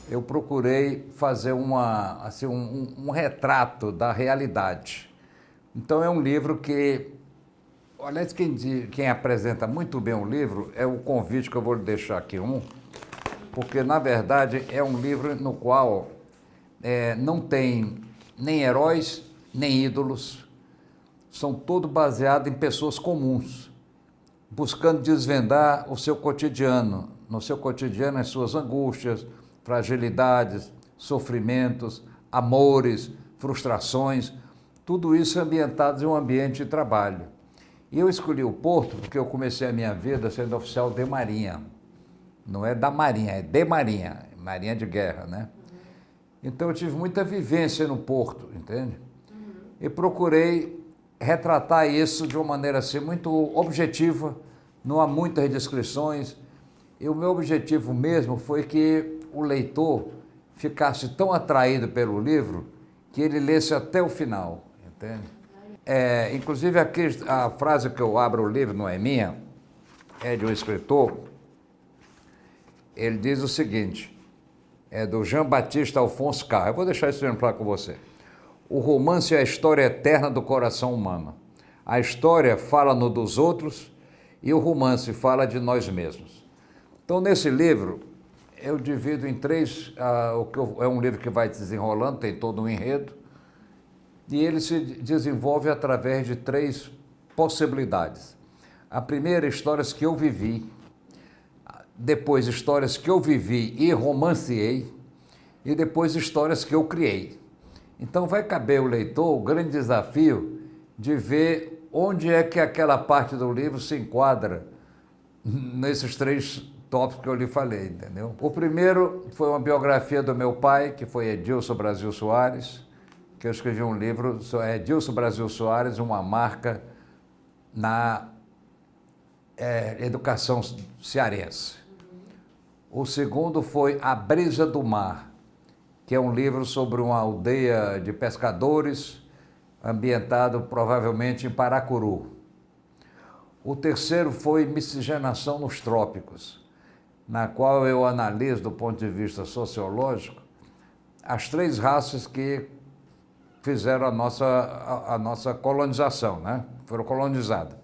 eu procurei fazer um retrato da realidade. Então é um livro que, aliás, quem apresenta muito bem o livro é o convite que eu vou lhe deixar aqui porque na verdade é um livro no qual não tem nem heróis, nem ídolos, são todos baseados em pessoas comuns, buscando desvendar o seu cotidiano, no seu cotidiano as suas angústias, fragilidades, sofrimentos, amores, frustrações, tudo isso ambientado em um ambiente de trabalho. E eu escolhi o Porto porque eu comecei a minha vida sendo oficial de Marinha. Não é da Marinha, é de Marinha, Marinha de Guerra, né? Então eu tive muita vivência no Porto, entende? E procurei retratar isso de uma maneira assim muito objetiva, não há muitas descrições. E o meu objetivo mesmo foi que o leitor ficasse tão atraído pelo livro que ele lesse até o final, entende? Inclusive aqui a frase que eu abro o livro não é minha, é de um escritor. Ele diz o seguinte, é do Jean-Baptiste Alphonse Karr. Eu vou deixar esse exemplar com você. O romance é a história eterna do coração humano. A história fala-nos dos outros e o romance fala de nós mesmos. Então, nesse livro, eu divido em três, é um livro que vai desenrolando, tem todo um enredo, e ele se desenvolve através de três possibilidades. A primeira, histórias que eu vivi, depois histórias que eu vivi e romanceei, e depois histórias que eu criei. Então vai caber ao leitor o grande desafio de ver onde é que aquela parte do livro se enquadra nesses três tópicos que eu lhe falei, entendeu? O primeiro foi uma biografia do meu pai, que foi Edilson Brasil Soares, que eu escrevi um livro, Edilson Brasil Soares, uma marca na educação cearense. O segundo foi A Brisa do Mar, que é um livro sobre uma aldeia de pescadores, ambientado provavelmente em Paracuru. O terceiro foi Miscigenação nos Trópicos, na qual eu analiso, do ponto de vista sociológico, as três raças que fizeram a nossa colonização, né? Foram colonizadas.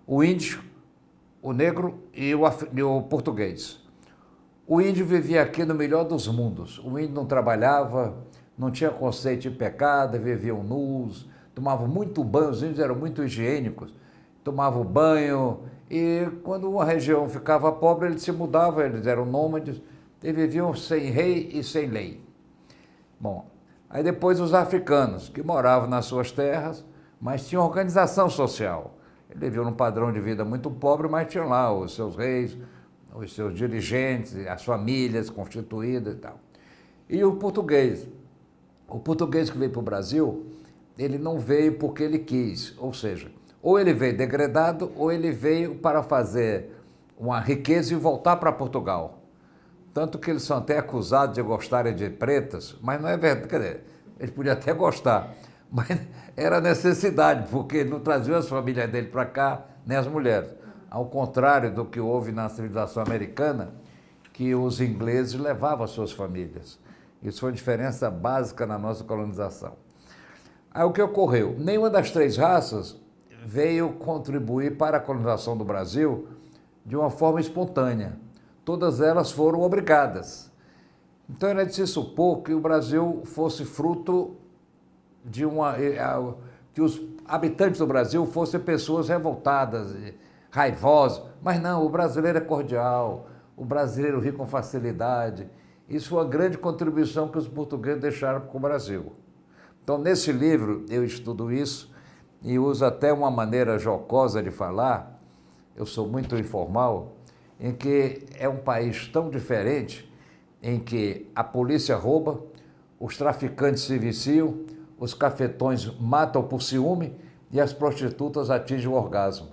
O índio, o negro e o português. O índio vivia aqui no melhor dos mundos. O índio não trabalhava, não tinha conceito de pecado, viviam nus, tomavam muito banho, os índios eram muito higiênicos, tomavam banho, e quando uma região ficava pobre, eles se mudavam, eles eram nômades, e viviam sem rei e sem lei. Bom, aí depois os africanos, que moravam nas suas terras, mas tinham organização social. Eles viviam num padrão de vida muito pobre, mas tinham lá os seus reis, os seus dirigentes, as famílias constituídas e tal. E o português que veio para o Brasil, ele não veio porque ele quis, ou seja, ou ele veio degradado, ou ele veio para fazer uma riqueza e voltar para Portugal. Tanto que eles são até acusados de gostarem de pretas, mas não é verdade, quer dizer, eles podiam até gostar, mas era necessidade, porque não traziam as famílias dele para cá, nem as mulheres. Ao contrário do que houve na civilização americana, que os ingleses levavam as suas famílias. Isso foi uma diferença básica na nossa colonização. Aí o que ocorreu? Nenhuma das três raças veio contribuir para a colonização do Brasil de uma forma espontânea. Todas elas foram obrigadas. Então era de se supor que o Brasil fosse fruto de que os habitantes do Brasil fossem pessoas revoltadas, raivosas, mas não, o brasileiro é cordial, o brasileiro ri com facilidade. Isso foi uma grande contribuição que os portugueses deixaram para o Brasil. Então, nesse livro, eu estudo isso e uso até uma maneira jocosa de falar, eu sou muito informal, em que é um país tão diferente, em que a polícia rouba, os traficantes se viciam, os cafetões matam por ciúme e as prostitutas atingem o orgasmo.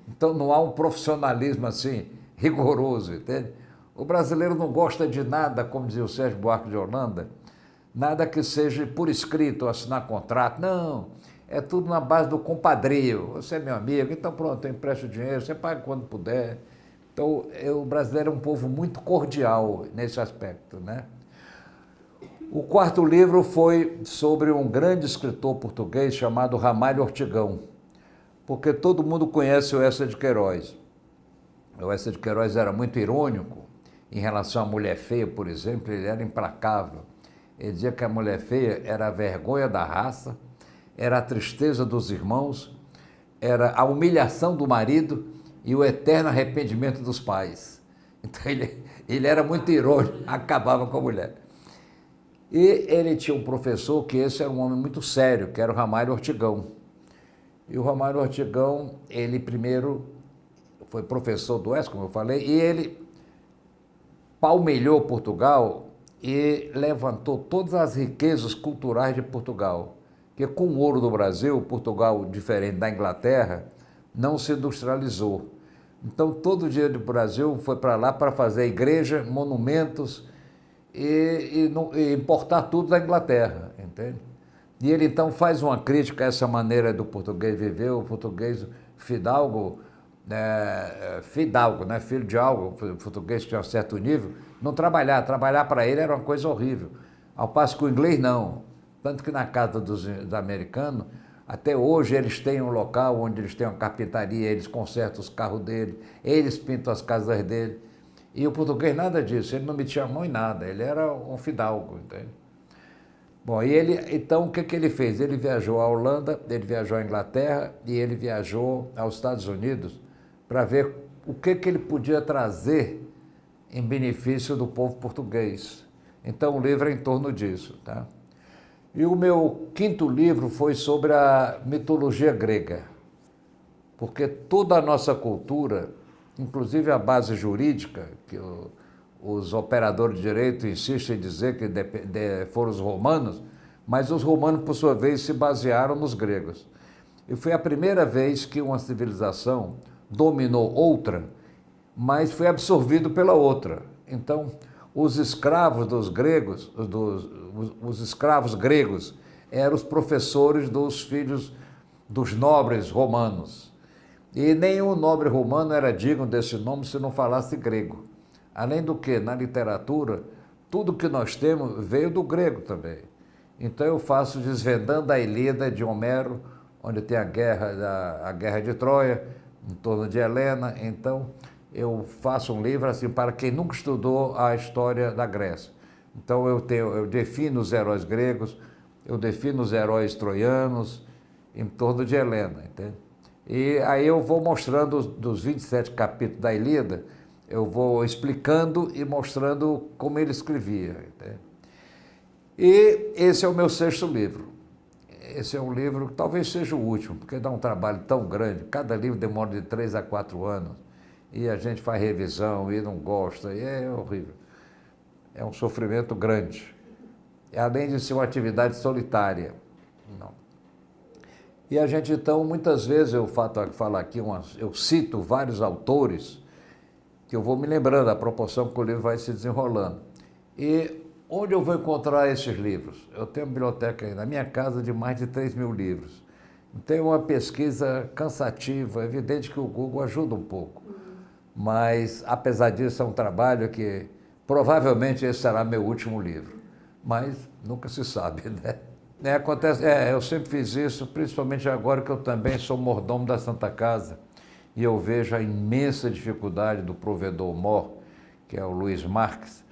Então não há um profissionalismo assim rigoroso, entende? O brasileiro não gosta de nada, como dizia o Sérgio Buarque de Holanda, nada que seja por escrito, assinar contrato, não, é tudo na base do compadrio, você é meu amigo, então pronto, eu empresto dinheiro, você paga quando puder. Então o brasileiro é um povo muito cordial nesse aspecto, né? O quarto livro foi sobre um grande escritor português chamado Ramalho Ortigão, porque todo mundo conhece o Eça de Queiroz. O Eça de Queiroz era muito irônico em relação à mulher feia, por exemplo, ele era implacável. Ele dizia que a mulher feia era a vergonha da raça, era a tristeza dos irmãos, era a humilhação do marido e o eterno arrependimento dos pais. Então ele era muito irônico, acabava com a mulher. E ele tinha um professor que esse era um homem muito sério, que era o Ramalho Ortigão. E o Ramalho Ortigão, ele primeiro foi professor do Oeste, como eu falei, e ele palmilhou Portugal e levantou todas as riquezas culturais de Portugal. Porque com o ouro do Brasil, Portugal, diferente da Inglaterra, não se industrializou. Então todo o dinheiro do Brasil foi para lá para fazer igreja, monumentos e importar tudo da Inglaterra, entende? E ele então faz uma crítica a essa maneira do português viver, o português fidalgo, fidalgo, né? Filho de algo, o português que tinha um certo nível, não trabalhar para ele era uma coisa horrível. Ao passo que o inglês não. Tanto que na casa dos americanos, até hoje eles têm um local onde eles têm uma carpintaria, eles consertam os carros dele, eles pintam as casas dele. E o português nada disso, ele não metia a mão em nada, ele era um fidalgo, entende? Bom, e ele, então o que ele fez? Ele viajou à Holanda, ele viajou à Inglaterra e ele viajou aos Estados Unidos para ver o que ele podia trazer em benefício do povo português. Então o livro é em torno disso, tá? E o meu quinto livro foi sobre a mitologia grega, porque toda a nossa cultura, inclusive a base jurídica, que os operadores de direito insistem em dizer que foram os romanos, mas os romanos, por sua vez, se basearam nos gregos. E foi a primeira vez que uma civilização dominou outra, mas foi absorvido pela outra. Então, os escravos dos gregos, os escravos gregos eram os professores dos filhos dos nobres romanos. E nenhum nobre romano era digno desse nome se não falasse grego. Além do que, na literatura, tudo que nós temos veio do grego também. Então eu faço Desvendando a Ilíada de Homero, onde tem a guerra de Troia, em torno de Helena. Então eu faço um livro assim para quem nunca estudou a história da Grécia. Então eu defino os heróis gregos, eu defino os heróis troianos em torno de Helena, entende? E aí eu vou mostrando dos 27 capítulos da Ilíada, eu vou explicando e mostrando como ele escrevia, entende? E esse é o meu sexto livro. Esse é um livro que talvez seja o último, porque dá um trabalho tão grande, cada livro demora de 3 a 4 anos, e a gente faz revisão e não gosta, e é horrível. É um sofrimento grande, além de ser uma atividade solitária. Não. E a gente, então, muitas vezes eu falo aqui, eu cito vários autores, que eu vou me lembrando, a proporção que o livro vai se desenrolando. E onde eu vou encontrar esses livros? Eu tenho uma biblioteca aí na minha casa de mais de 3.000 livros. Então é uma pesquisa cansativa, é evidente que o Google ajuda um pouco. Mas, apesar disso, é um trabalho que provavelmente esse será meu último livro. Mas nunca se sabe, né? Eu sempre fiz isso, principalmente agora que eu também sou mordomo da Santa Casa e eu vejo a imensa dificuldade do provedor mor, que é o Luiz Marques,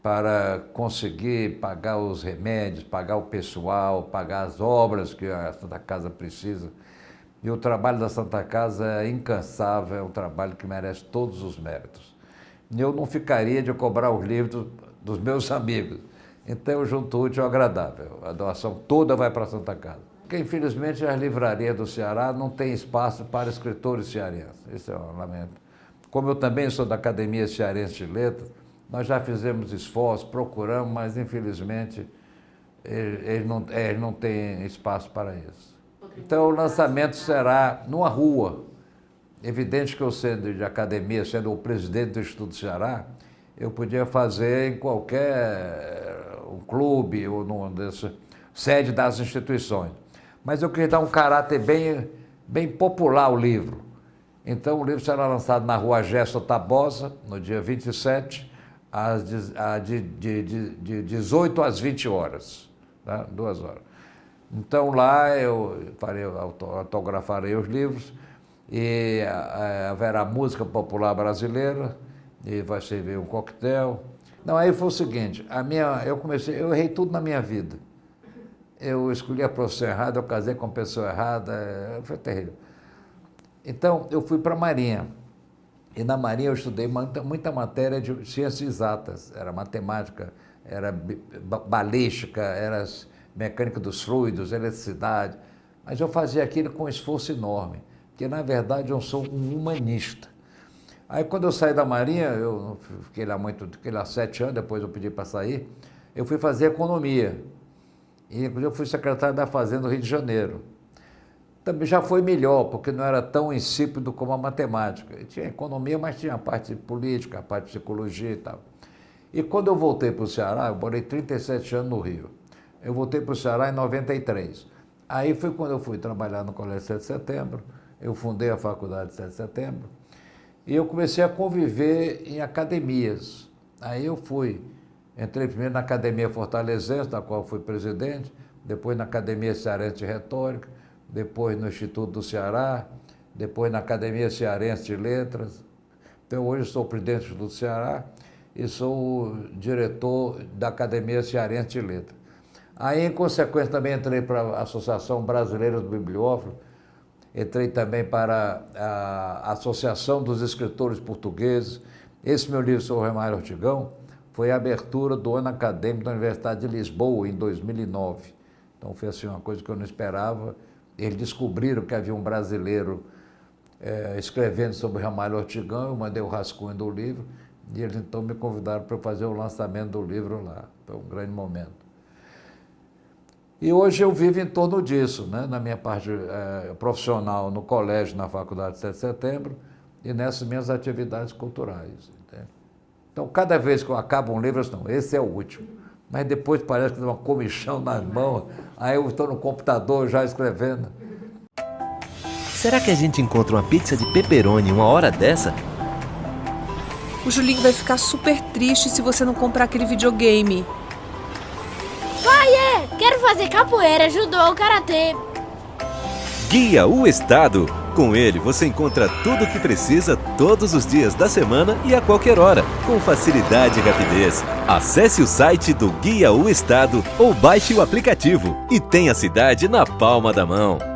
para conseguir pagar os remédios, pagar o pessoal, pagar as obras que a Santa Casa precisa. E o trabalho da Santa Casa é incansável, é um trabalho que merece todos os méritos. Eu não ficaria de cobrar os livros dos meus amigos. Então eu junto o útil ao agradável. A doação toda vai para a Santa Casa. Porque infelizmente as livrarias do Ceará não têm espaço para escritores cearenses. Isso é um lamento. Como eu também sou da Academia Cearense de Letras, nós já fizemos esforços, procuramos, mas infelizmente eles não têm espaço para isso. Então o lançamento será numa rua. Evidente que eu sendo de academia, sendo o presidente do Instituto Ceará, eu podia fazer em qualquer um clube ou sede das instituições. Mas eu queria dar um caráter bem popular ao livro. Então o livro será lançado na rua Gesto Tabosa, no dia 27, de 18 às 20 horas, tá? 2 horas. Então lá eu autografarei os livros e haverá música popular brasileira e vai servir um coquetel. Não, aí foi o seguinte, eu errei tudo na minha vida. Eu escolhi a profissão errada, eu casei com a pessoa errada, foi terrível. Então eu fui para a Marinha. E na Marinha eu estudei muita matéria de ciências exatas, era matemática, era balística, era mecânica dos fluidos, eletricidade. Mas eu fazia aquilo com um esforço enorme, porque na verdade eu sou um humanista. Aí quando eu saí da Marinha, eu fiquei lá 7 anos, depois eu pedi para sair, eu fui fazer economia. E inclusive eu fui secretário da Fazenda do Rio de Janeiro. Também já foi melhor, porque não era tão insípido como a matemática. E tinha economia, mas tinha a parte política, a parte de psicologia e tal. E quando eu voltei para o Ceará, eu morei 37 anos no Rio. Eu voltei para o Ceará em 93. Aí foi quando eu fui trabalhar no Colégio 7 de Setembro, eu fundei a Faculdade 7 de Setembro, e eu comecei a conviver em academias. Aí eu entrei primeiro na Academia Fortalezense, da qual fui presidente, depois na Academia Cearense de Retórica, depois no Instituto do Ceará, depois na Academia Cearense de Letras. Então, hoje sou presidente do Instituto do Ceará e sou diretor da Academia Cearense de Letras. Aí, em consequência, também entrei para a Associação Brasileira do Bibliófilo, entrei também para a Associação dos Escritores Portugueses. Esse meu livro sobre o Rei Mário Ortigão foi a abertura do ano acadêmico da Universidade de Lisboa, em 2009. Então, foi assim, uma coisa que eu não esperava. Eles descobriram que havia um brasileiro escrevendo sobre Ramalho Ortigão, eu mandei o rascunho do livro, e eles então me convidaram para fazer o lançamento do livro lá. Foi um grande momento. E hoje eu vivo em torno disso, né? Na minha parte profissional, no colégio, na Faculdade 7 de Setembro, e nessas minhas atividades culturais. Entende? Então, cada vez que eu acabo um livro, eu digo, não, esse é o último. Mas depois parece que dá uma comichão nas mãos, aí eu estou no computador já escrevendo. Será que a gente encontra uma pizza de pepperoni uma hora dessa? O Julinho vai ficar super triste se você não comprar aquele videogame. Quero fazer capoeira, judô, karatê. Guia o Estado. Com ele você encontra tudo o que precisa todos os dias da semana e a qualquer hora, com facilidade e rapidez. Acesse o site do Guia o Estado ou baixe o aplicativo e tenha a cidade na palma da mão.